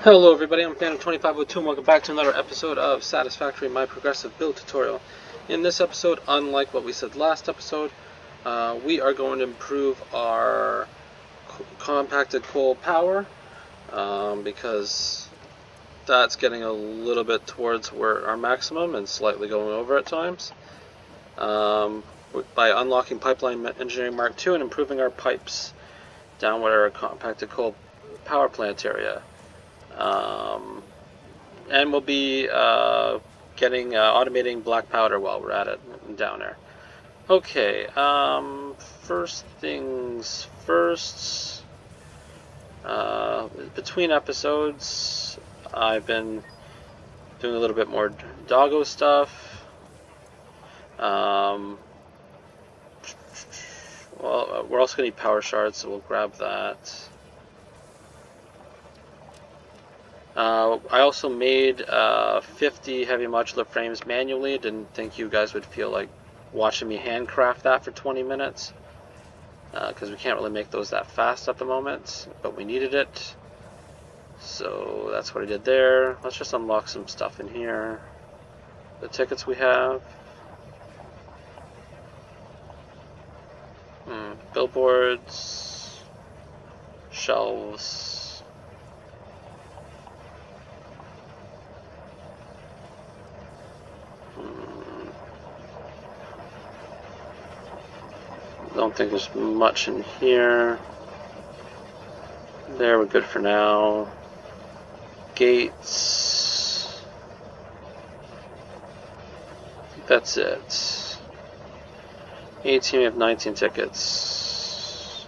Hello everybody, I'm Phantom2502 and welcome back to another episode of Satisfactory, my progressive build tutorial. In this episode, unlike what we said last episode, we are going to improve our compacted coal power because that's getting a little bit towards where our maximum and slightly going over at times. By unlocking Pipeline Engineering Mark II and improving our pipes down where our compacted coal power plant area. And we'll be automating black powder while we're at it down there. Okay, first things first. Between episodes, I've been doing a little bit more doggo stuff. Well, we're also going to need power shards, so we'll grab that. I also made 50 heavy modular frames manually. Didn't think you guys would feel like watching me handcraft that for 20 minutes because we can't really make those that fast at the moment, but we needed it, so that's what I did there. Let's just unlock some stuff in here. The tickets we have. Billboards, shelves. Don't think there's much in here. There, we're good for now. Gates. I think that's it. 18, we have 19 tickets.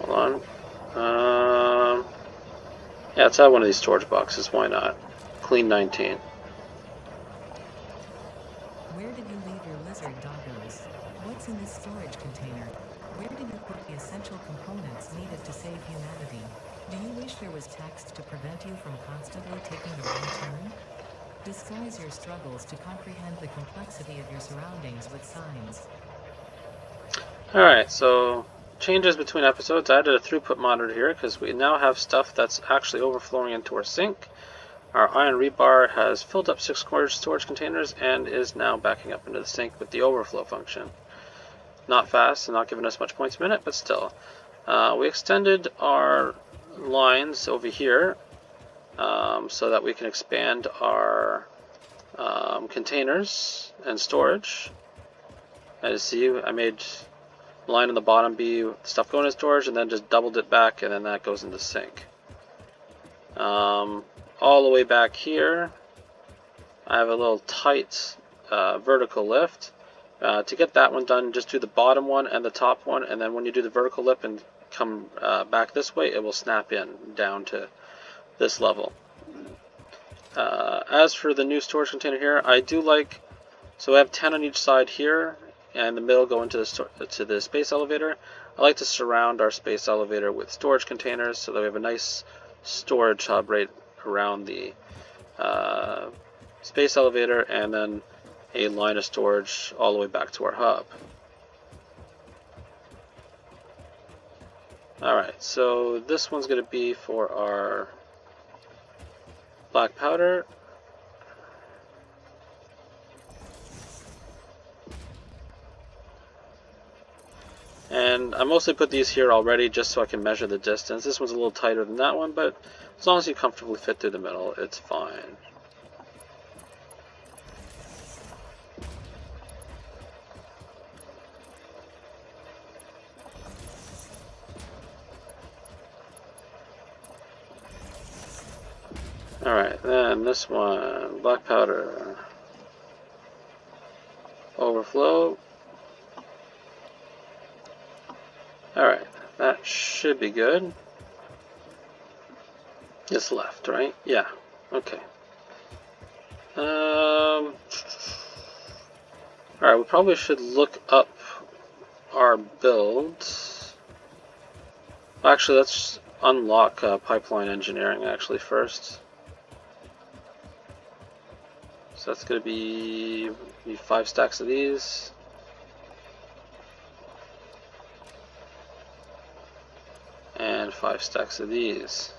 Hold on. Yeah, let's add one of these storage boxes. Why not? Clean 19. Where did you leave your lizard doggos? What's in this storage container? Where did you put the essential components needed to save humanity? Do you wish there was text to prevent you from constantly taking the wrong turn? Disguise your struggles to comprehend the complexity of your surroundings with signs. Alright, so changes between episodes. I added a throughput monitor here because we now have stuff that's actually overflowing into our sink. Our iron rebar has filled up 6 storage containers and is now backing up into the sink with the overflow function. Not fast and not giving us much points a minute, but still. We extended our lines over here so that we can expand our containers and storage. As you see, I made the line on the bottom be stuff going in storage and then just doubled it back, and then that goes in the sink. All the way back here, I have a little tight vertical lift. To get that one done, just do the bottom one and the top one, and then when you do the vertical lift and come back this way, it will snap in down to this level. As for the new storage container here, I do like, so I have 10 on each side here, and the middle go into the space elevator. I like to surround our space elevator with storage containers so that we have a nice storage hub right around the space elevator, and then a line of storage all the way back to our hub. Alright, so this one's going to be for our black powder. And I mostly put these here already just so I can measure the distance. This one's a little tighter than that one, but as long as you comfortably fit through the middle, it's fine. Alright, then this one, black powder, overflow. Alright, that should be good. It's left, right? Yeah, okay. Alright, we probably should look up our build. Actually, let's unlock pipeline engineering actually first. So that's going to be 5 stacks of these. And 5 stacks of these.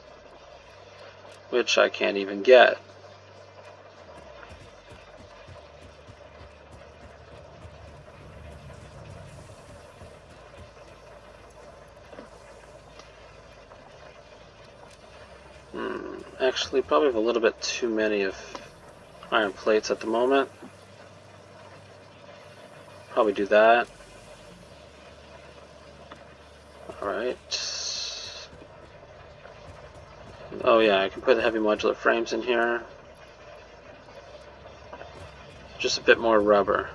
which I can't even get. Actually, probably have a little bit too many of iron plates at the moment. Probably do that. Alright. Oh yeah, I can put the heavy modular frames in here. Just a bit more rubber.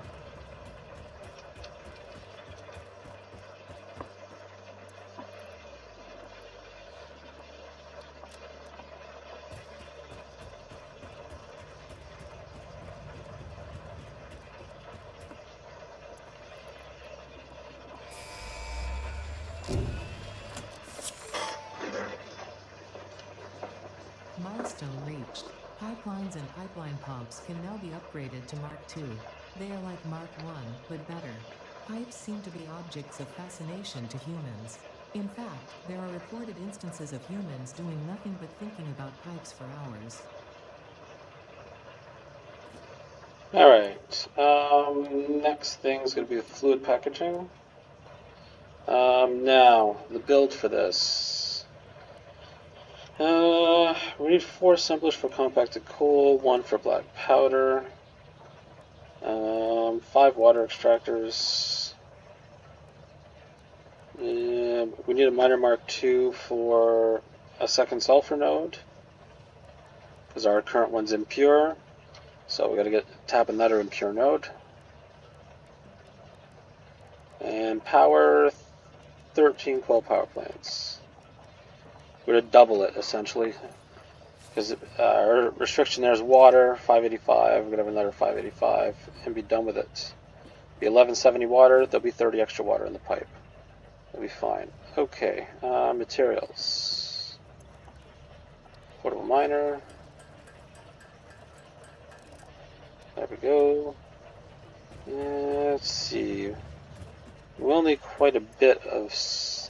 Milestone reached. Pipelines and pipeline pumps can now be upgraded to Mark II. They are like Mark I, but better. Pipes seem to be objects of fascination to humans. In fact, there are reported instances of humans doing nothing but thinking about pipes for hours. Alright, next thing is going to be the fluid packaging. Now, the build for this. We need 4 assemblers for compacted coal, 1 for black powder, 5 water extractors. We need a miner Mark II for a second sulfur node, because our current one's impure. So we got to tap another impure node. And power 13 coal power plants. We're going to double it essentially, because our restriction there is water 585. We're going to have another 585 and be done with it. Be 1170 water. There'll be 30 extra water in the pipe. That'll be fine. Okay, materials. Portable miner. There we go. Let's see. We'll need quite a bit of stuff.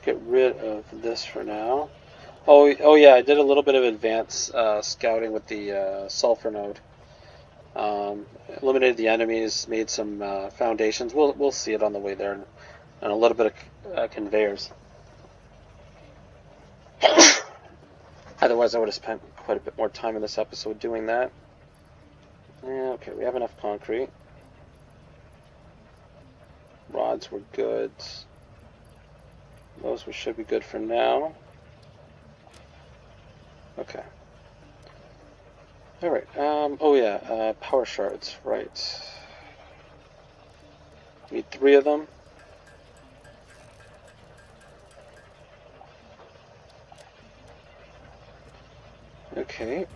Get rid of this for now. Oh yeah, I did a little bit of advanced scouting with the sulfur node. Eliminated the enemies, made some foundations. We'll see it on the way there, and a little bit of conveyors. Otherwise, I would have spent quite a bit more time in this episode doing that. Yeah, okay, we have enough concrete. Rods were good. Those we should be good for now. Okay. Alright, oh yeah, power shards, right. Need 3 of them. Okay,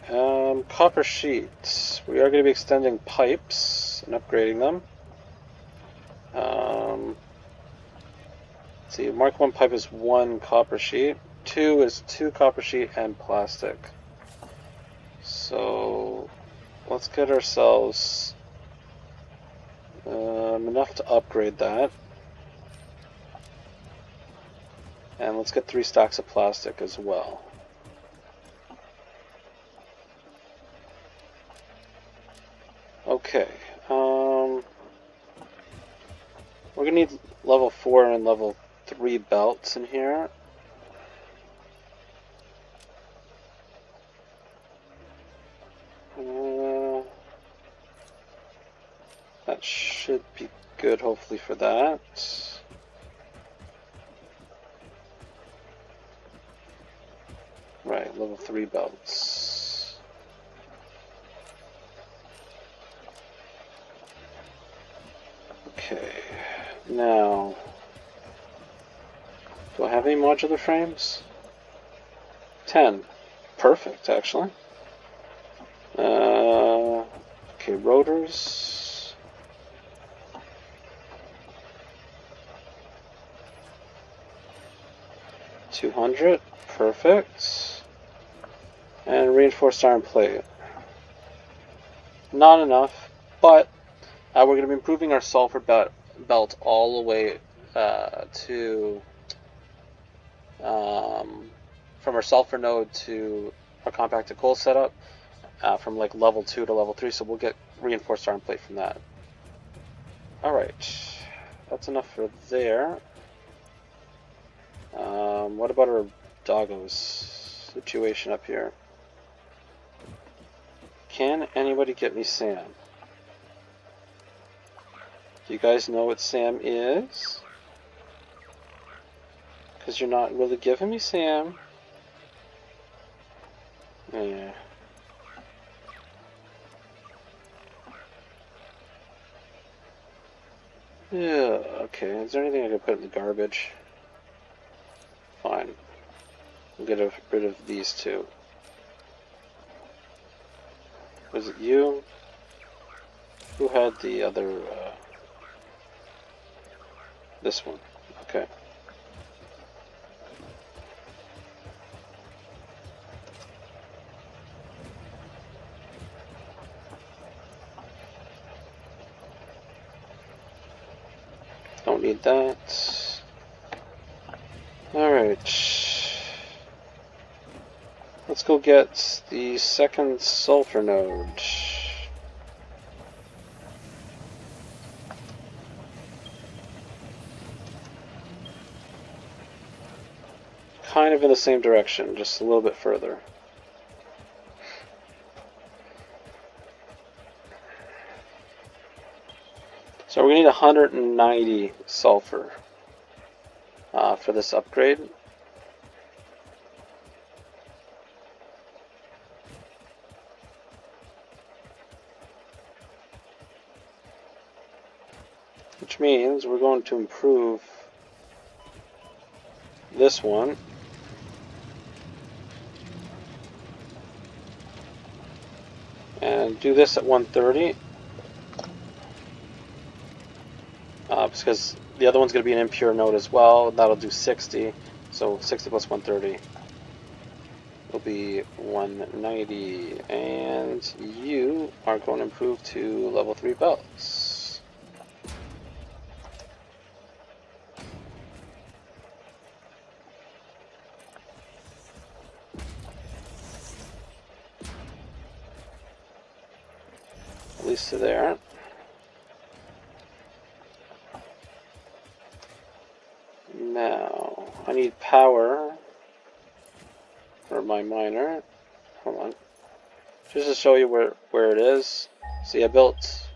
copper sheets. We are going to be extending pipes and upgrading them. Let's see, Mark 1 pipe is 1 copper sheet. 2 is 2 copper sheet and plastic. So, let's get ourselves enough to upgrade that. And let's get 3 stacks of plastic as well. Okay, we're gonna need level 4 and level 3 belts in here. That should be good, hopefully, for that. Right, level 3 belts. Okay, now, do I have any modular frames? 10. Perfect, actually. Okay, rotors. $200. Perfect. And reinforced iron plate. Not enough, but we're going to be improving our sulfur belt all the way to from our sulfur node to our compacted coal setup, from like level 2 to level 3, so we'll get reinforced iron plate from that. Alright, that's enough for there. What about our doggos situation up here? Can anybody get me Sam? Do you guys know what Sam is? Because you're not really giving me Sam. Yeah. Yeah, okay. Is there anything I can put in the garbage? Fine. We'll get rid of these two. Was it you? Who had the other, this one? Okay. Don't need that. Alright. Let's go get the second sulfur node. Kind of in the same direction, just a little bit further. So we're going to need 190 sulfur for this upgrade. Which means we're going to improve this one. And do this at 130. Because the other one's going to be an impure node as well. That'll do 60. So 60 plus 130 will be 190. And you are going to improve to level 3 belts. At least to there. Now, I need power for my miner. Hold on. Just to show you where it is. See, I built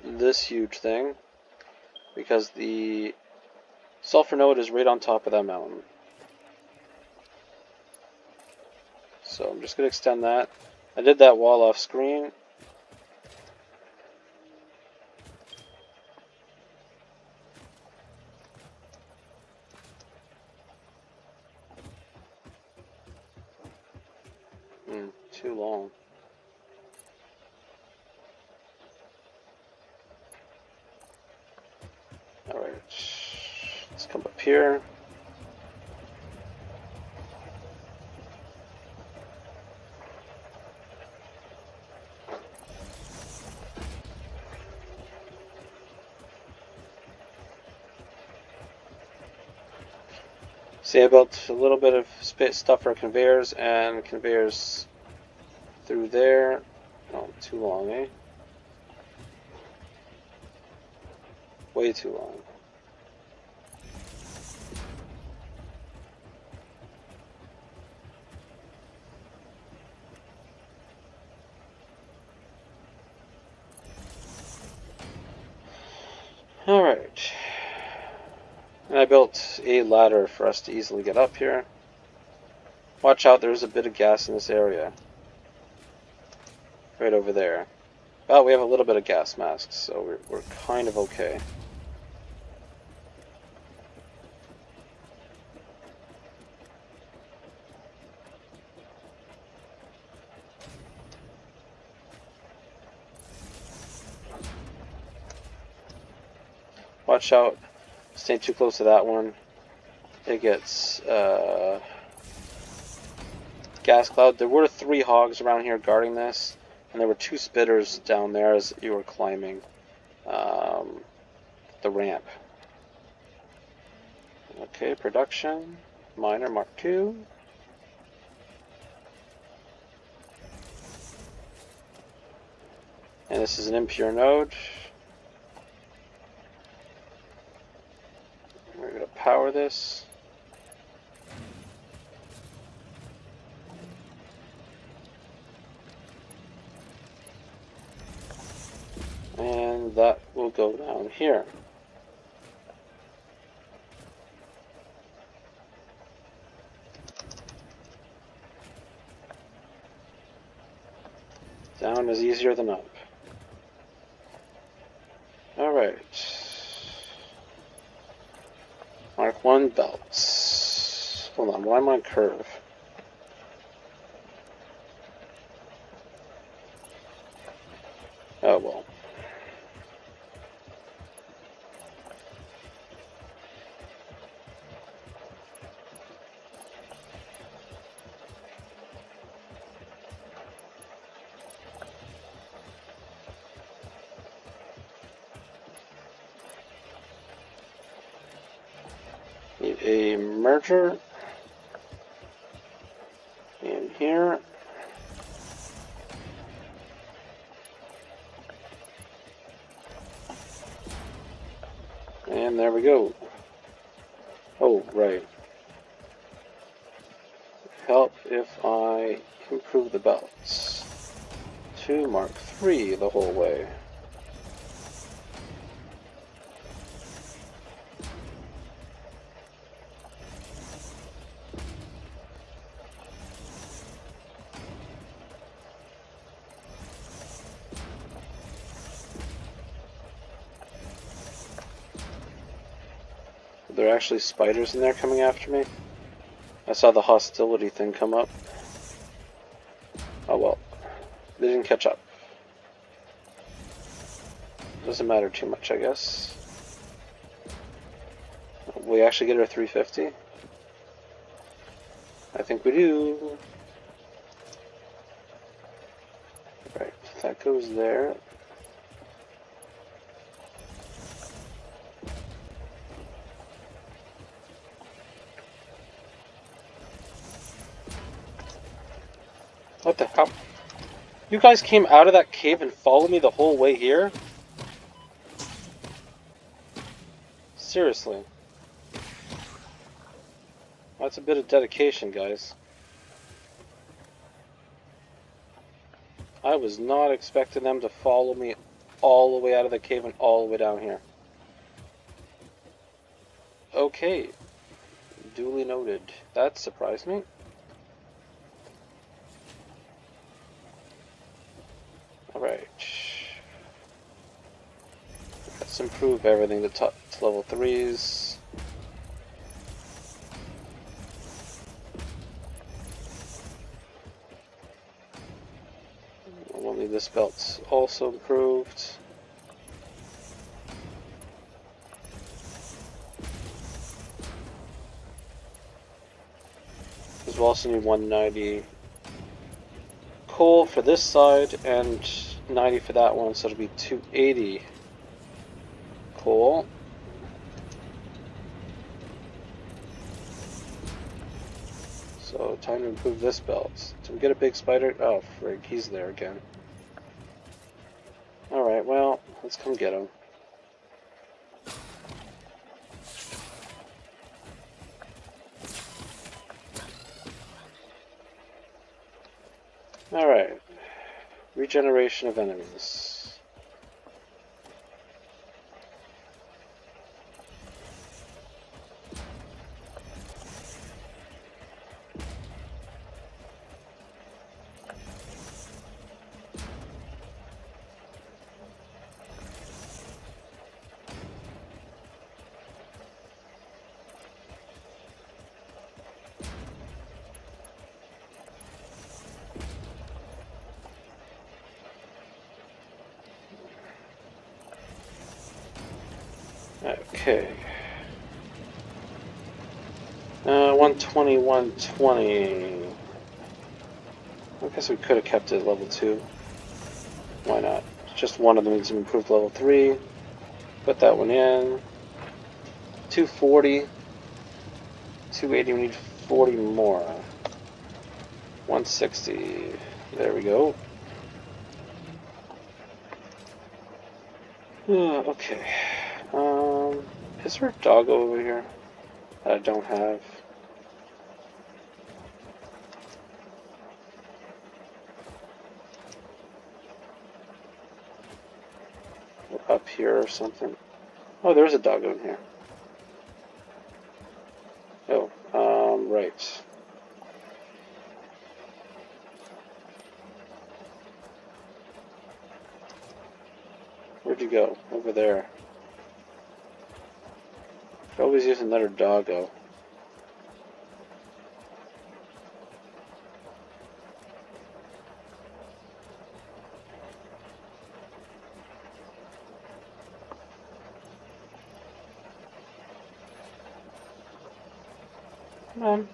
this huge thing because the sulfur node is right on top of that mountain. So I'm just going to extend that. I did that wall off screen. Too long. Alright, let's come up here. See, I built a little bit of stuff for conveyors and conveyors through there. Oh, too long, eh? Way too long. Alright. And I built a ladder for us to easily get up here. Watch out, there's a bit of gas in this area. Right over there. But we have a little bit of gas masks, so we're kind of okay. Watch out. Stay too close to that one. It gets gas cloud. There were 3 hogs around here guarding this, and there were 2 spitters down there as you were climbing. the ramp. Okay, production, miner Mark II. And this is an impure node. We're going to power this. And that will go down here. Down is easier than up. Alright. Mark 1 belts. Hold on, why am I on curve? Oh well. Need a merger in here. And there we go. Oh, right. Help if I improve the belts to Mark III the whole way. There are actually spiders in there coming after me. I saw the hostility thing come up. Oh well. They didn't catch up. Doesn't matter too much, I guess. We actually get our 350? I think we do. Right, that goes there. What the hell? You guys came out of that cave and followed me the whole way here? Seriously. That's a bit of dedication, guys. I was not expecting them to follow me all the way out of the cave and all the way down here. Okay. Duly noted. That surprised me. Alright. Let's improve everything to level 3s. We'll need this belt also improved. Because we'll also need 190 coal for this side and 90 for that one, so it'll be 280 coal. So time to improve this belt. Did we get a big spider? Oh frig, he's there again. Alright, well, let's come get him. Alright. Regeneration of enemies. Okay. 120, 120. I guess we could have kept it at level 2. Why not? Just one of them needs to improve level 3. Put that one in. 240. 280, we need 40 more. 160. There we go. Okay. Is there a doggo over here that I don't have? Up here or something? Oh, there's a doggo in here. Oh, right. Where'd you go? Over there. Could always use another doggo. Come on.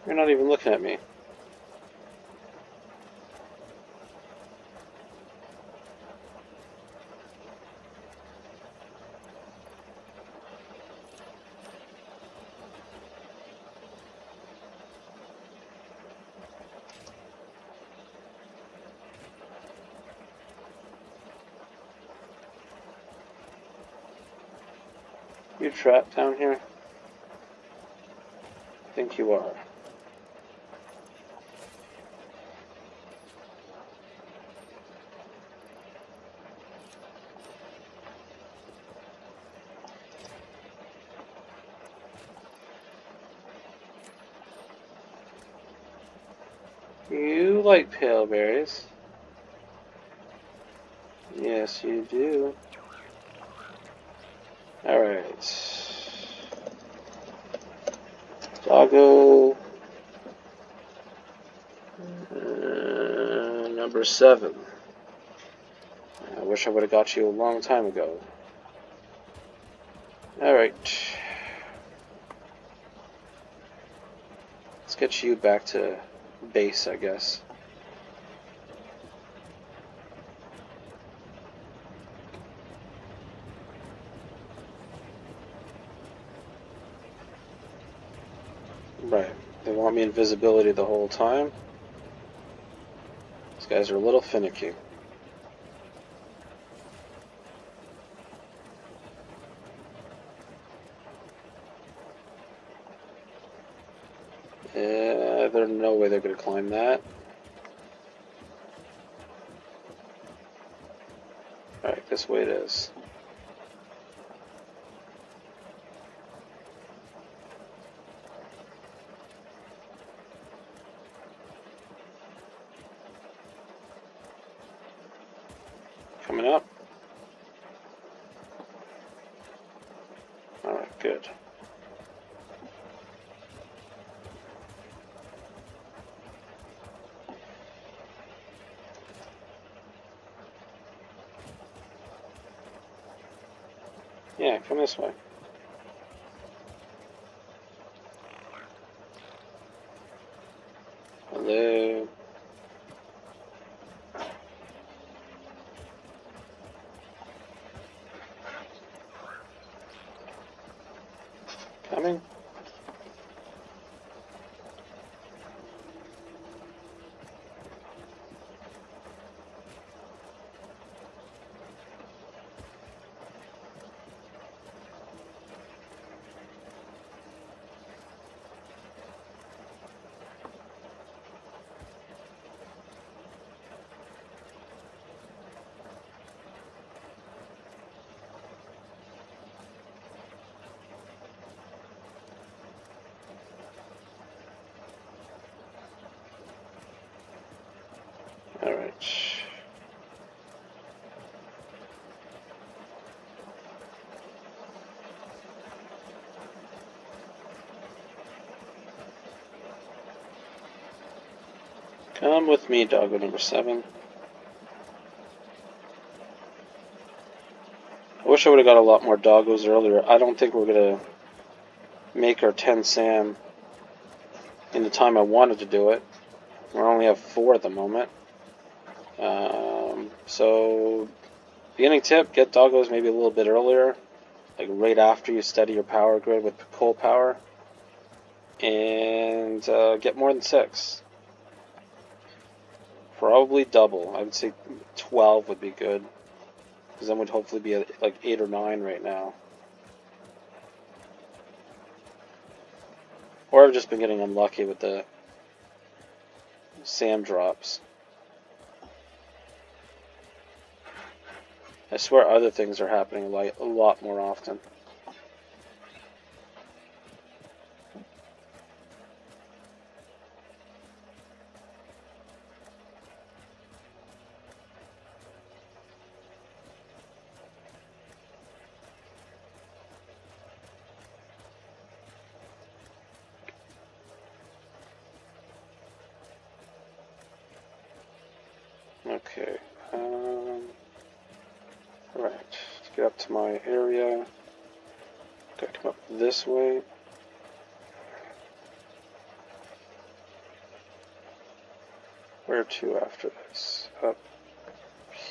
You're not even looking at me. You trapped down here? I think you are. You like pale berries. Yes, you do. Alright. Doggo. Number 7. I wish I would have got you a long time ago. Alright. Let's get you back to base, I guess. Right. They want me invisibility the whole time. These guys are a little finicky. There's no way they're going to climb that. Alright, this way it is. Coming up. Alright, good. Yeah, come this way. Hello. Coming? Alright. Come with me, doggo number 7. I wish I would have got a lot more doggos earlier. I don't think we're going to make our 10 SAM in the time I wanted to do it. We only have 4 at the moment. So Beginning tip, get doggos maybe a little bit earlier, like right after you steady your power grid with coal power, and get more than 6. Probably double. I would say 12 would be good, because then would hopefully be at like 8 or 9 right now. Or I've just been getting unlucky with the SAM drops. I swear other things are happening like a lot more often. Okay. Alright, let's get up to my area. Gotta come up this way. Where to after this? Up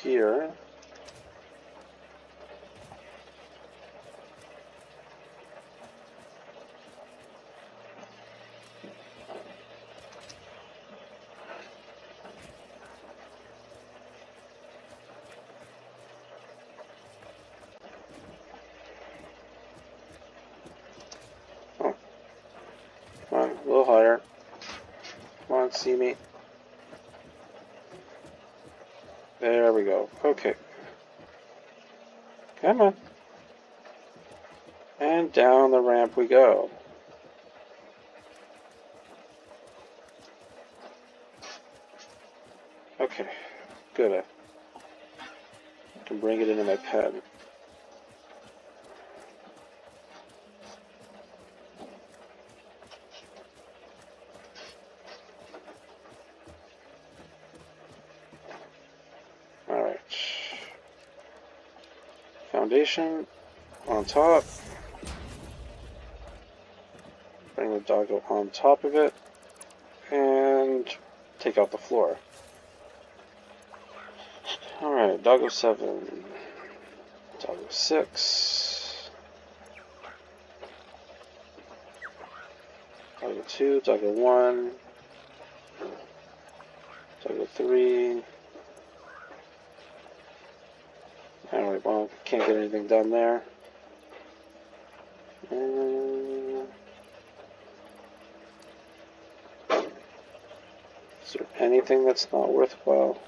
here. Oh. Come on, a little higher. Come on, see me. There we go. Okay. Come on. And down the ramp we go. Okay. Good. I can bring it into my pen. Alright. Foundation on top. Bring the doggo on top of it. And take out the floor. Alright, doggo 7. Doggo 6. Doggo 2. Doggo 1. Doggo 3. Alright, well, can't get anything done there. Is there anything that's not worthwhile?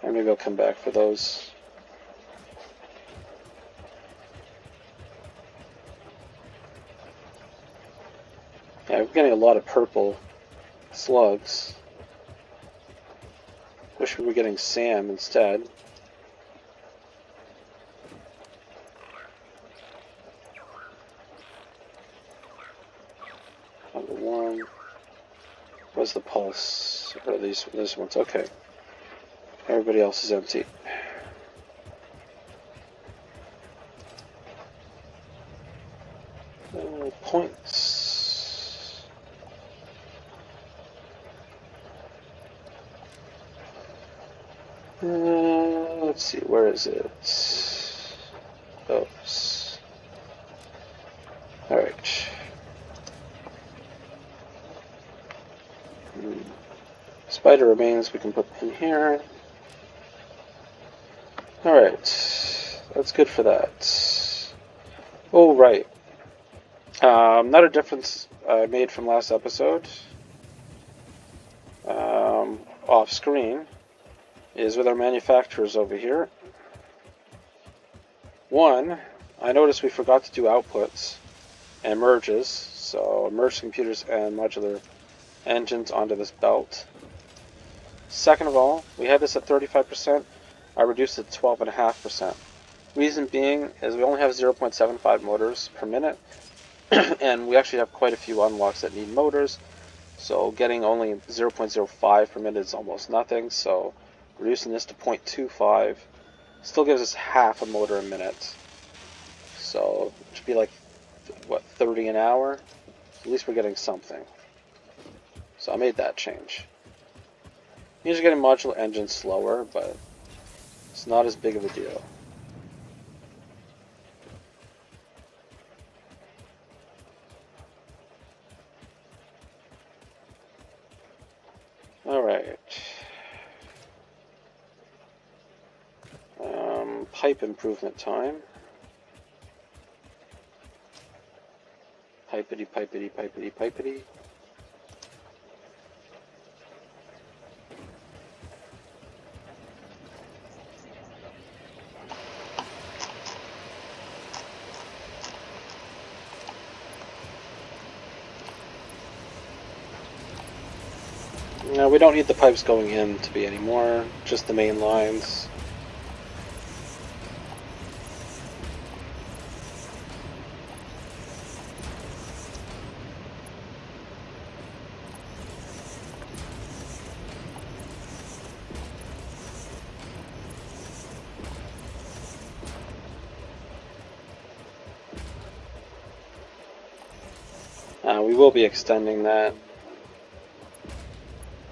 And maybe I'll come back for those. Yeah, we're getting a lot of purple slugs. Wish we were getting SAM instead. Number 1. Where's the pulse? Or these ones? Okay. Everybody else is empty. Points. Let's see, where is it? Oops. Alright. Spider remains we can put in here. Alright. That's good for that. Oh, right. Another difference I made from last episode, off screen, is with our manufacturers over here. One, I noticed we forgot to do outputs and merges, so merge computers and modular engines onto this belt. Second of all, we had this at 35%, I reduced it to 12.5%. Reason being is we only have 0.75 motors per minute, and we actually have quite a few unlocks that need motors, so getting only 0.05 per minute is almost nothing, so reducing this to 0.25 still gives us half a motor a minute. So it should be like, what, 30 an hour? At least we're getting something. So I made that change. Usually getting modular engines slower, but It's not as big of a deal. Alright. Pipe improvement time. Pipety, pipety, pipety, pipety. No, we don't need the pipes going in to be anymore, just the main lines. We will be extending that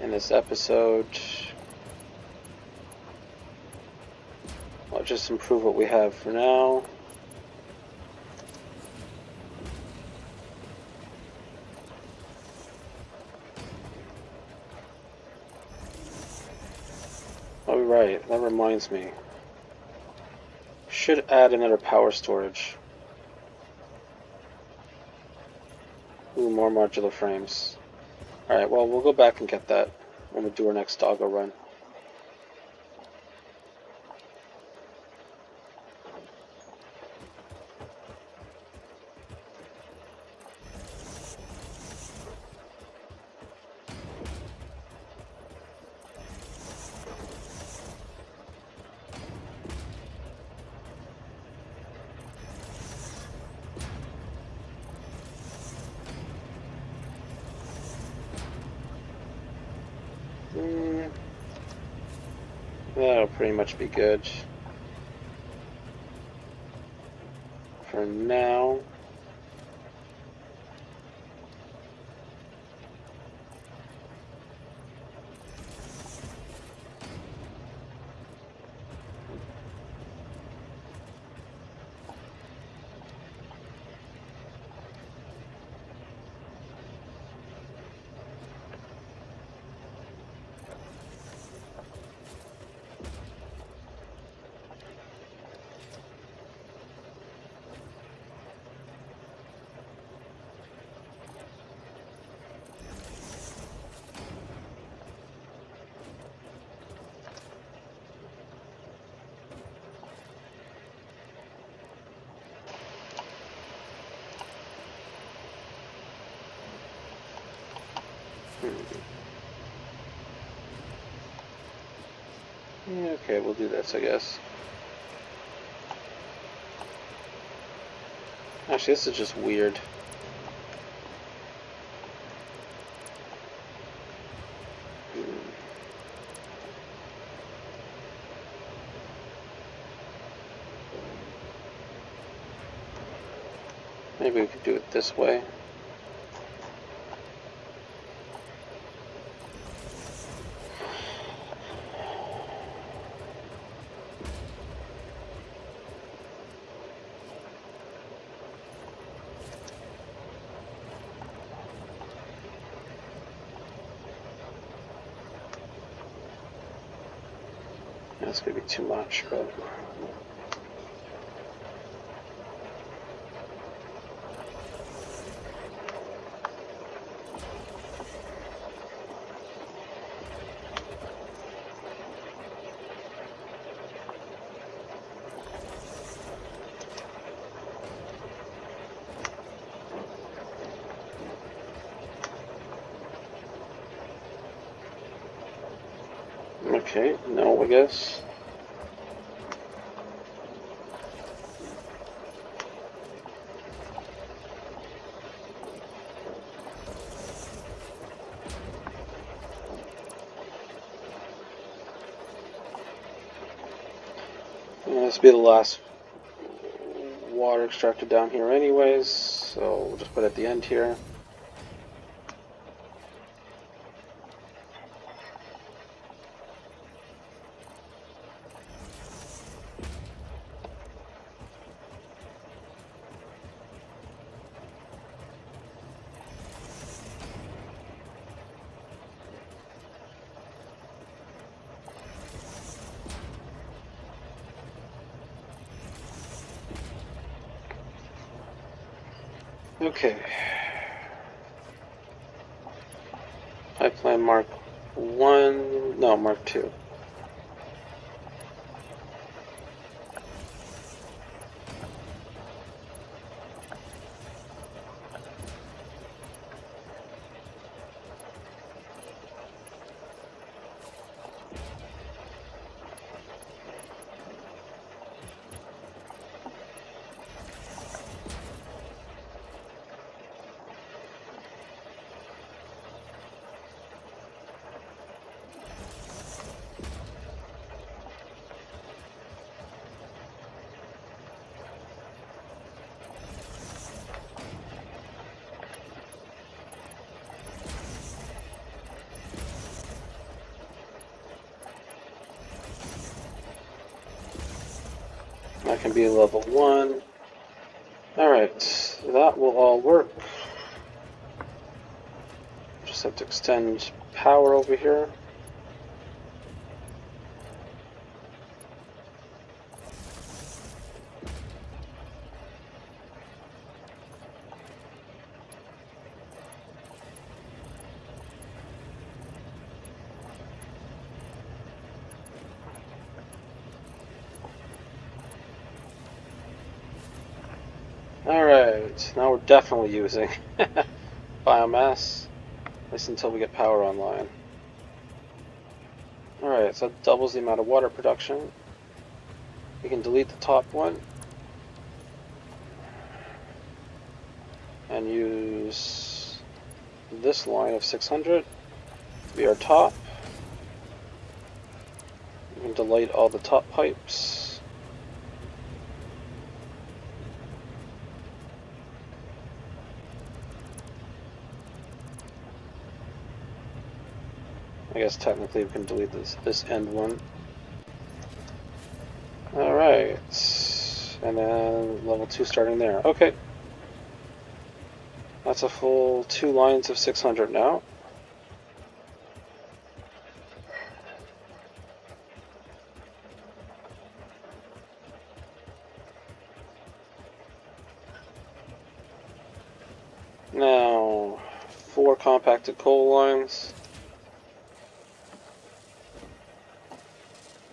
in this episode. I'll just improve what we have for now. Oh, right, that reminds me. Should add another power storage. Ooh, more modular frames. Alright, well, we'll go back and get that when we do our next doggo run. That'll pretty much be good for now. Yeah, okay, we'll do this, I guess. Actually, this is just weird. Maybe we could do it this way. That's gonna be too much, but okay, no, I guess. This will be the last water extractor down here anyways, so we'll just put it at the end here. Okay. Pipeline Mark 1, no, Mark 2. That can be level 1. Alright, that will all work. Just have to extend power over here. Alright, now we're definitely using biomass, at least until we get power online. Alright, so that doubles the amount of water production. We can delete the top one and use this line of 600 to be our top. We can delete all the top pipes. I guess technically we can delete this end one. Alright, and then level 2 starting there. Okay, that's a full 2 lines of 600 now. Now, 4 compacted coal lines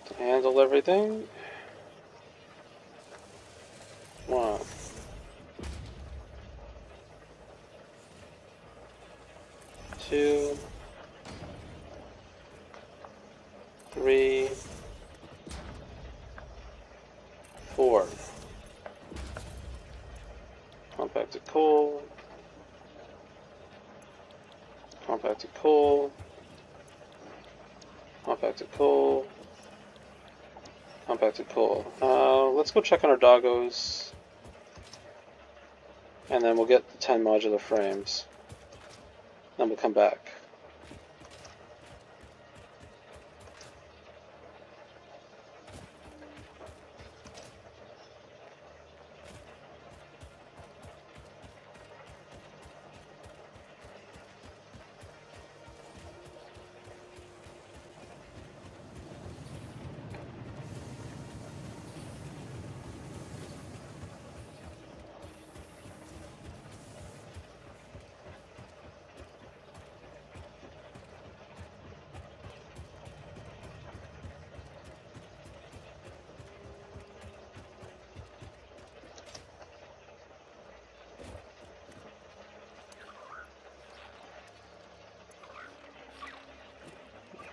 to handle everything. 1, 2, 3, 4. Compacted coal, compacted coal, compacted coal, compacted coal. Let's go check on our doggos, and then we'll get the 10 modular frames. Then we'll come back.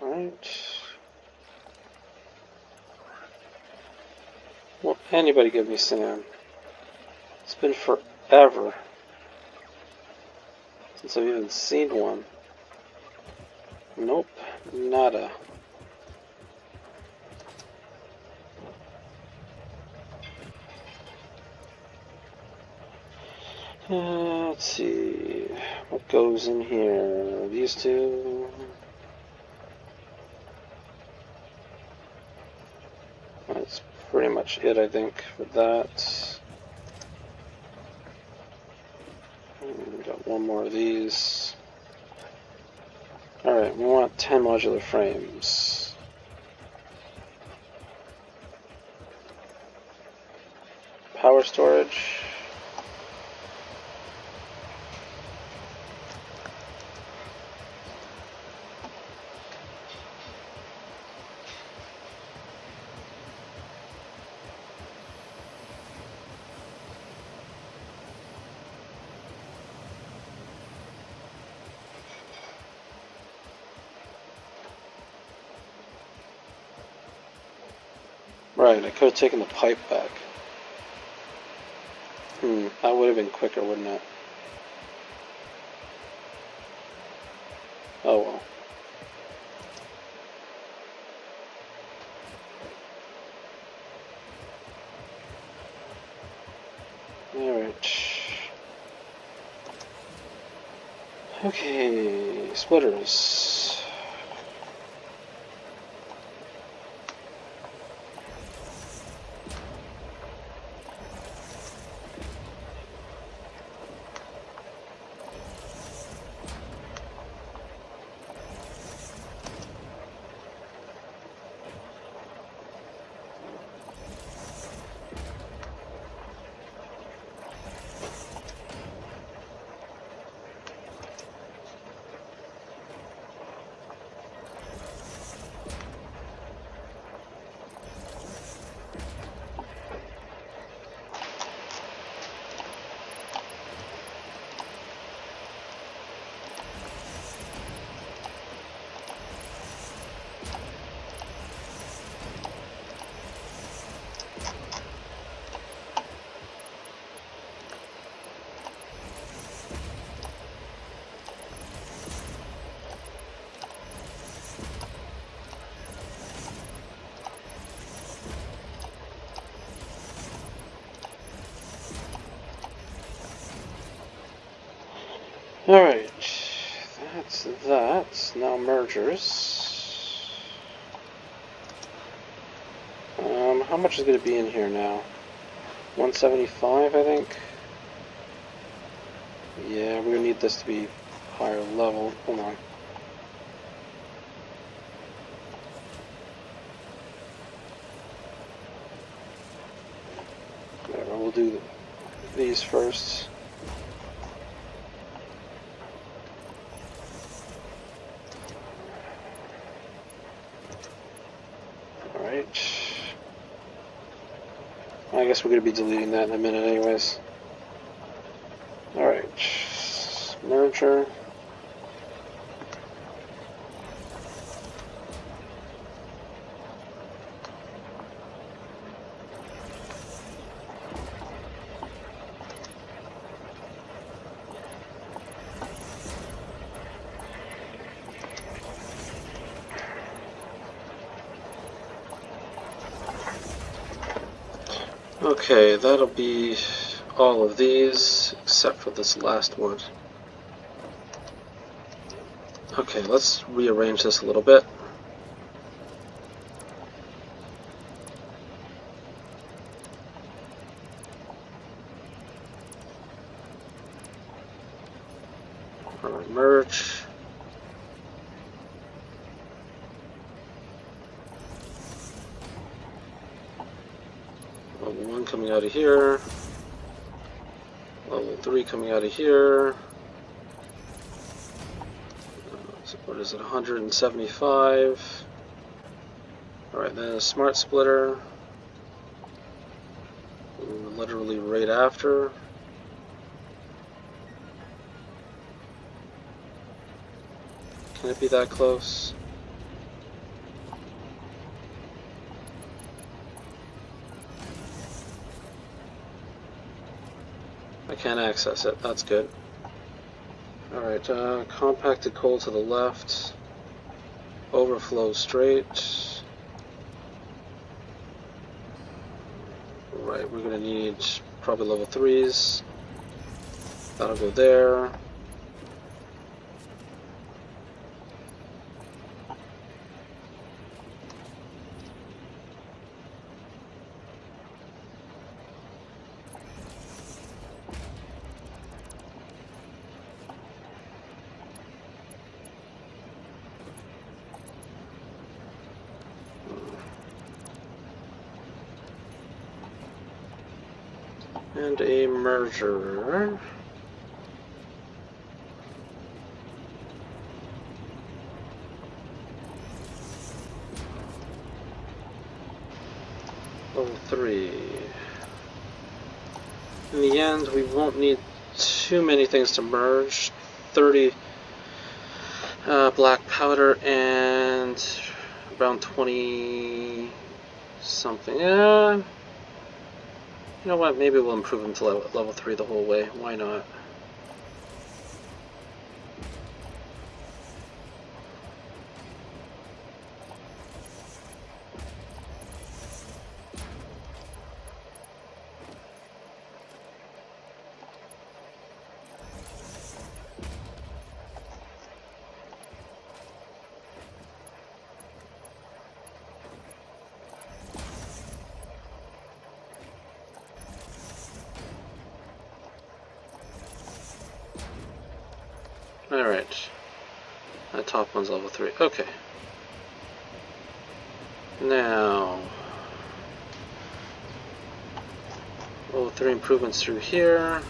Alright. Will anybody give me sand? It's been forever since I've even seen one. Nope, nada. Let's see, what goes in here? These two. That's pretty much it, I think, for that. We got one more of these. Alright, we want 10 modular frames. Power storage. Right, I could have taken the pipe back. That would have been quicker, wouldn't it? Oh well. Alright. Okay, splitters. Alright, that's that. Now mergers. How much is going to be in here now? 175, I think? Yeah, we're going to need this to be higher level. Hold on. Whatever, we'll do these first. Alright. I guess we're going to be deleting that in a minute anyways. Alright. Merger. Okay, that'll be all of these, except for this last one. Okay, let's rearrange this a little bit. Alright, merge. Level 1 coming out of here. Level 3 coming out of here. So what is it, 175. Alright, then a smart splitter. Literally right after. Can it be that close? I can't access it, that's good. Alright, compacted coal to the left. Overflow straight. Right, we're going to need probably level 3s. That'll go there. And a merger. Level 3. In the end, we won't need too many things to merge. 30 black powder and around 20 something. Yeah. You know what? Maybe we'll improve him to level 3 the whole way. Why not? Alright. That top one's level 3. Okay. Now, level 3 improvements through here.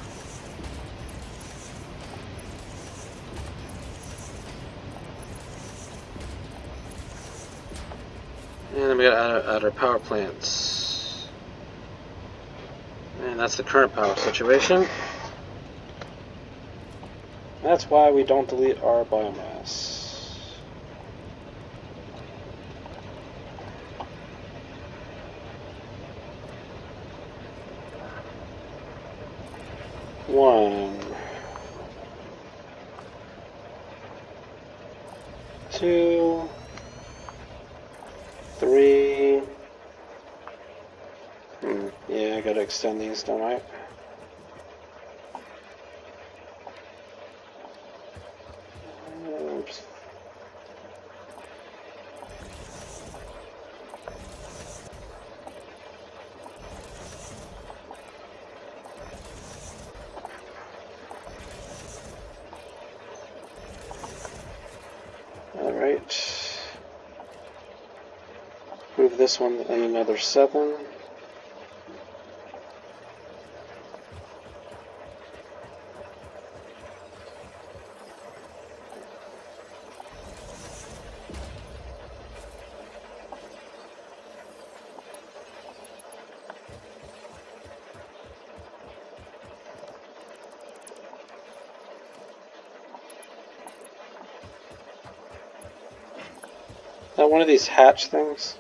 And then we gotta add our power plants. And that's the current power situation. That's why we don't delete our biomass. One, two, three. Yeah, I gotta extend these, don't I? Oops. Alright. Move this one another 7. That one of these hatch things?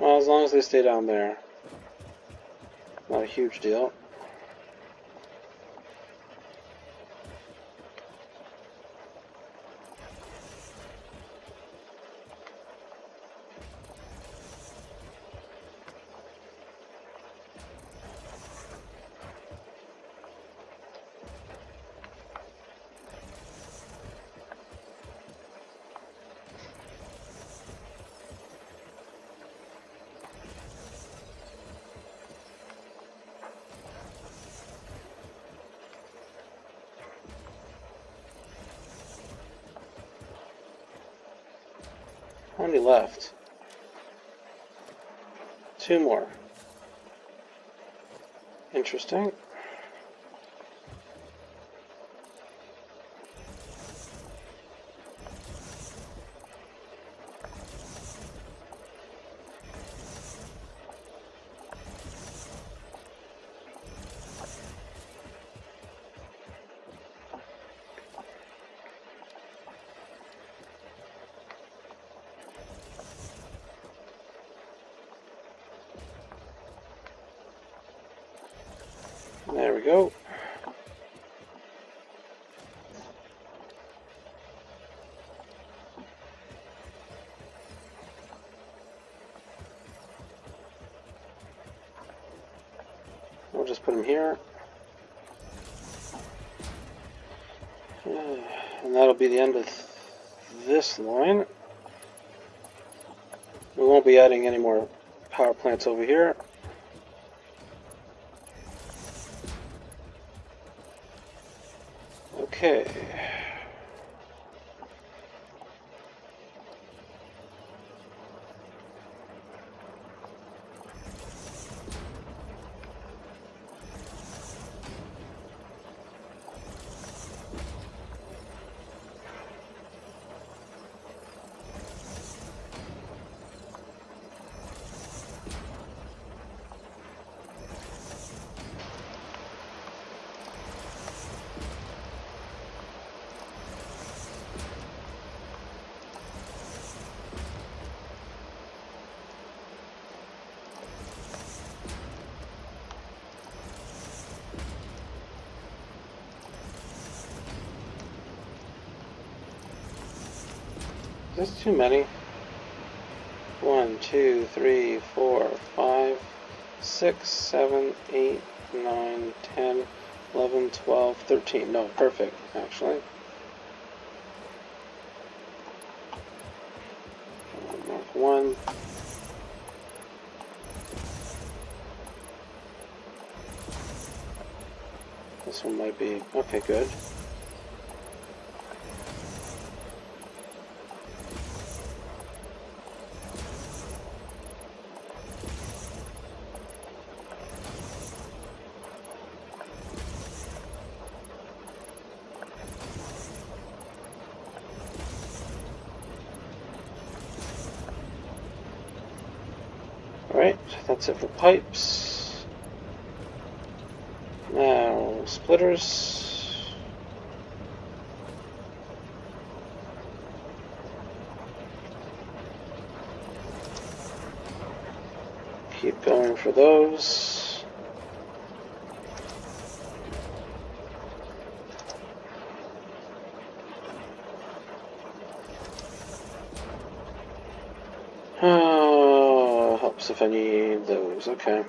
Well, as long as they stay down there. Not a huge deal. How many left? 2 more. Interesting. There we go. We'll just put them here. And that'll be the end of this line. We won't be adding any more power plants over here. Okay. Is this too many? 1, 2, 3, 4, 5, 6, 7, 8, 9, 10, 11, 12, 13. No, perfect, actually. Mark 1. This one might be... Okay, good. Alright, that's it for pipes. Now, splitters. Keep going for those. Oh, helps if I need those. Okay.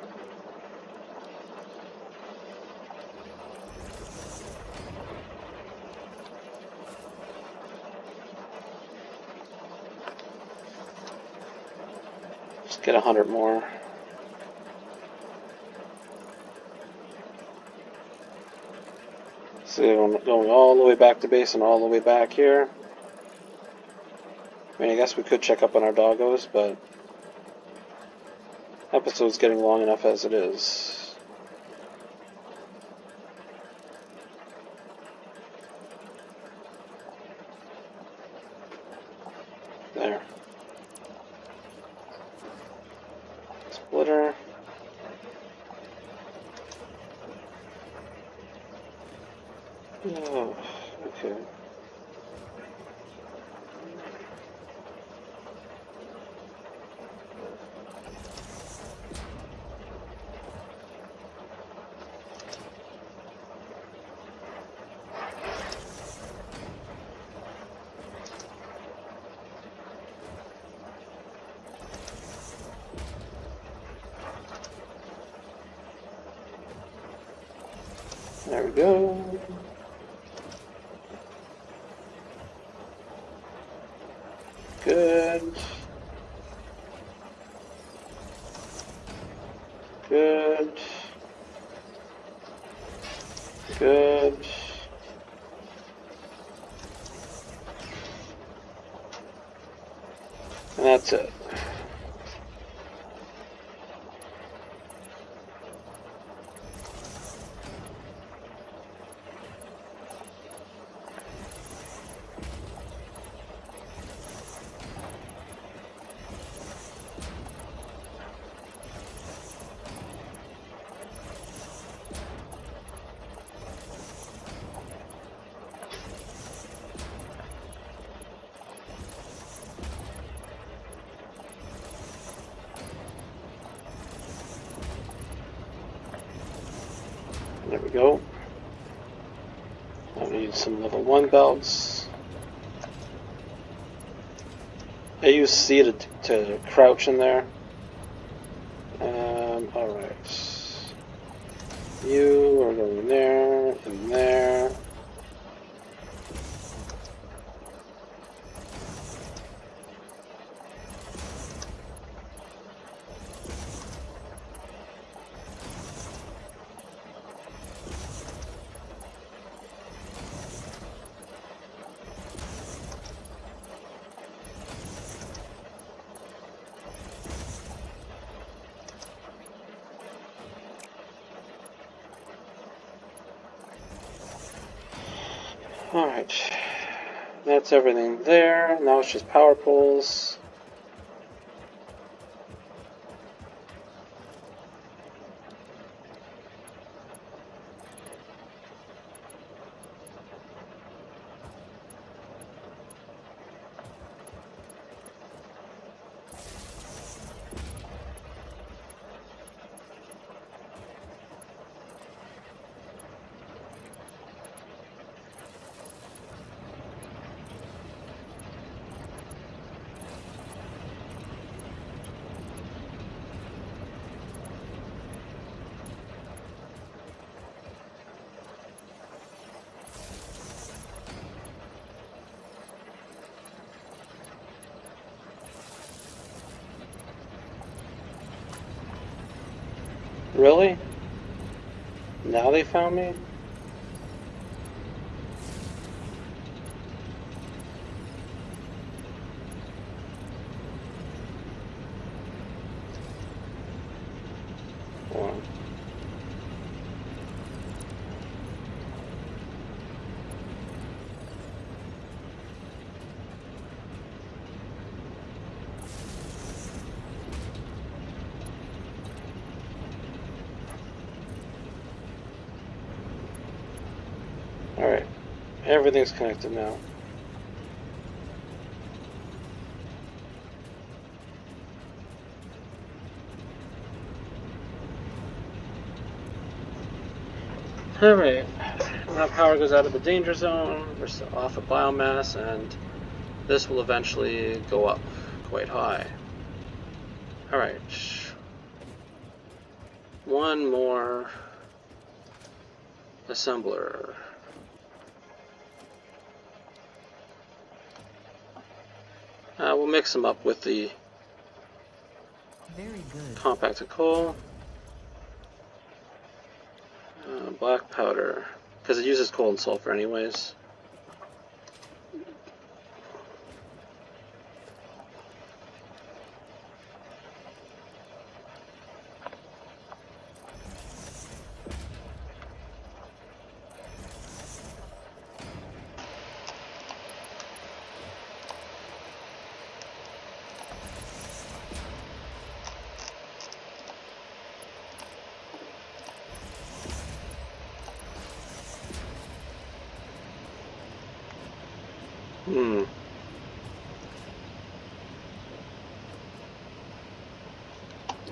Just get 100 more. So going all the way back to base and all the way back here. I mean, I guess we could check up on our doggos, but episode's getting long enough as it is. There. Splitter. Oh, okay. There we go. Good. Good. Good. And that's it. There we go. I need some level 1 belts. I use C to crouch in there. Alright. You are going there, and there. Alright, that's everything there. Now it's just power poles. Really? Now they found me? Hold on. Alright. Everything's connected now. Alright. Now power goes out of the danger zone. We're still off of biomass, and this will eventually go up quite high. Alright. One more assembler. We'll mix them up with the Very good. compacted coal. Black powder, because it uses coal and sulfur anyways.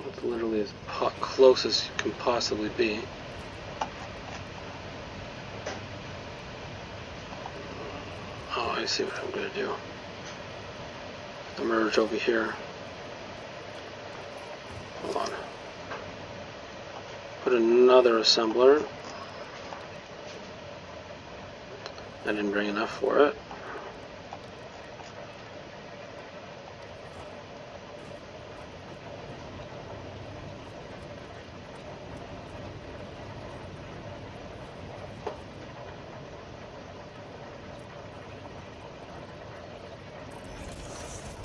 That's literally as close as you can possibly be. Oh, I see what I'm going to do. The merge over here. Hold on. Put another assembler. I didn't bring enough for it.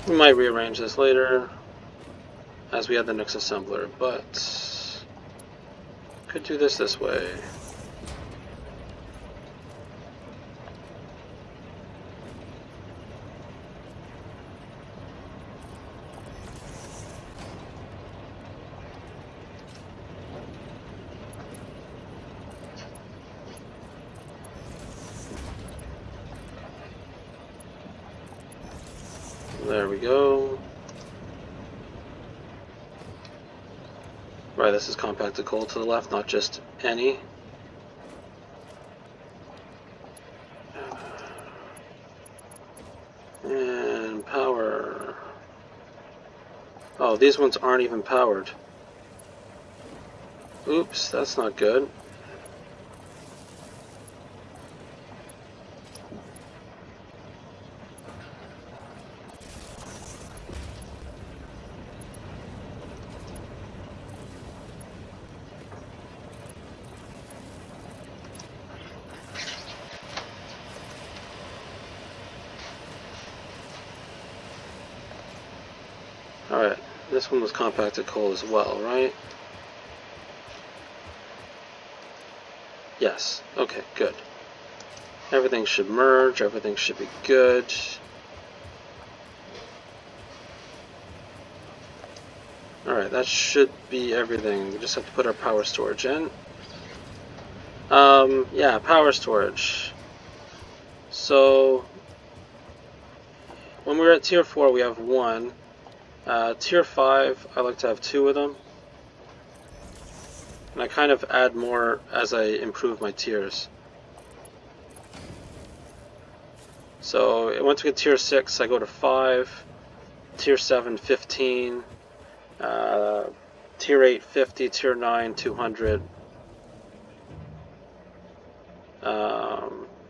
We might rearrange this later as we add the next assembler, but could do this way. There we go. Right, this is compacted coal to the left, not just any. And power. Oh, these ones aren't even powered. Oops, that's not good. Alright, this one was compacted coal as well, right? Yes, okay, good. Everything should merge, everything should be good. Alright, that should be everything. We just have to put our power storage in. Yeah, power storage. So, when we're at tier 4, we have 1. Tier 5, I like to have 2 of them. And I kind of add more as I improve my tiers. So once we get tier 6, I go to 5, tier 7, 15, tier 8, 50, tier 9, 200,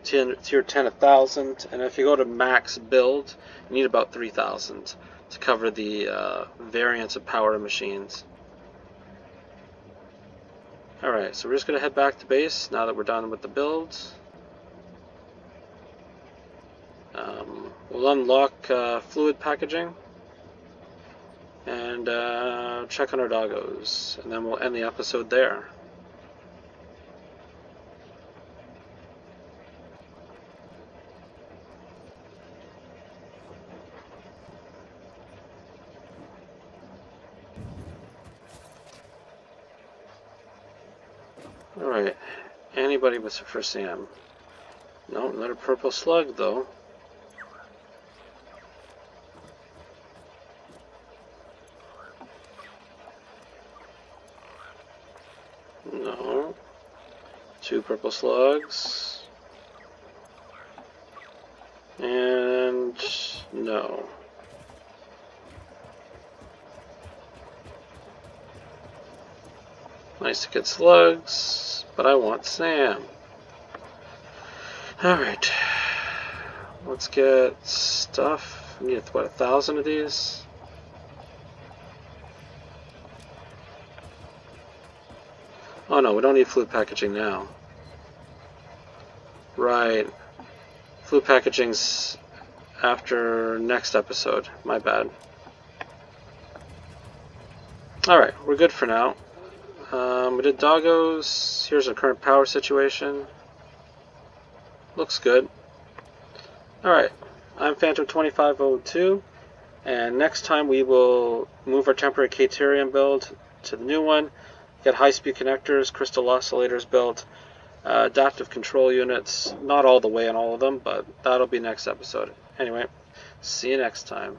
tier 10, 1,000, and if you go to max build, you need about 3,000 to cover the variance of power machines. Alright, so we're just going to head back to base now that we're done with the builds. We'll unlock fluid packaging and check on our doggos, and then we'll end the episode there. Alright, anybody for Sam? No, not a purple slug though. No. 2 purple slugs. And no. Nice to get slugs, but I want Sam. Alright. Let's get stuff. I need, what, 1,000 of these? Oh no, we don't need fluid packaging now. Right. Fluid packaging's after next episode. My bad. Alright, we're good for now. We did doggos. Here's our current power situation. Looks good. Alright, I'm Phantom2502, and next time we will move our temporary Caterium build to the new one, get high-speed connectors, crystal oscillators built, adaptive control units, not all the way on all of them, but that'll be next episode. Anyway, see you next time.